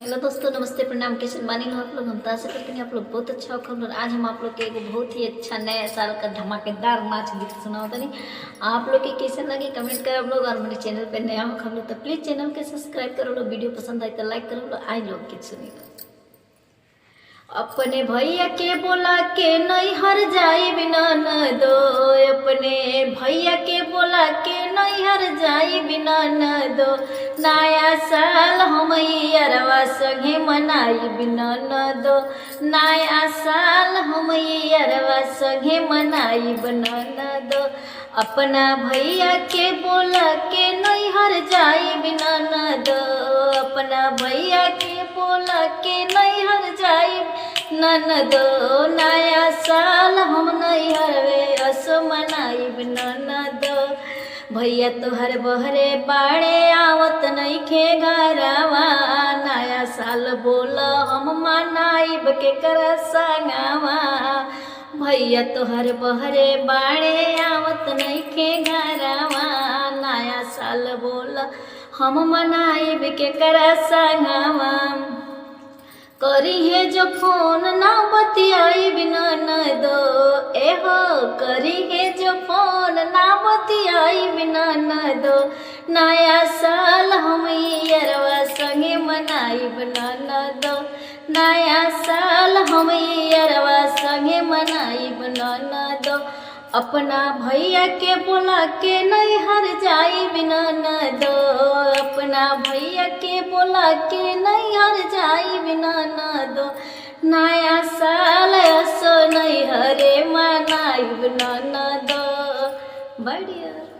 Hello दोस्तों, नमस्ते, प्रणाम। कैसे बानी लो आप लोग? हम तो आशा करते हैं आप लोग बहुत अच्छा होगा। और आज हम आप लोग के एक बहुत ही अच्छा नया साल का धमाकेदार नाच गीत सुनाओ तनी। आप लोग के कैसे लगे कमेंट करो आप लोग। और मेरे चैनल पे नया हो हम लोग तो प्लीज़ चैनल के सब्सक्राइब करो लो। वीडियो पसंद आए तो लाइक करो लो। आई लोग गीत सुनी लो। अपने भैया के बोला के नहीं हर जाई बिना न दो। अपने भैया के बोला के नहीं हर जाई बिना न दो। नया साल हम अरवा संगे मनाई बिना न दो। नया साल हम अरवा संगे मनाई बिना न दो। अपना भैया के बोला के नहीं हर जाई बिना न दो। अपना भैया के बोला के नहीं हर जाई नन दो। नया साल हम नहीं हरवे असो मनाई नन दो। भैया तोहर बहरे बाड़े आवत नहीं खे घरवा। नया साल बोल हम मनाइब के कर संगवा। भैया तोहर बहरे बाड़े आवत नहीं खे घरवा। नया साल बोल हम मनाइब के कर संगवा। करी है जो फोन ना बतियाई बिना न दो। एहो करी है जो फोन ना बतियाई बिना न दो। नया साल हम अरवा संगे मनाई बिना न दो। नया साल हम अरवा संगे मनाई बिना न दो। अपना भैया के बोला के नहीं हर जाई बिना न दो। अपना भैया के बोला के नहीं हर जाई बिना न दो। नया साल असो नहीं हरे मनाई बिना न दो। बढ़िया।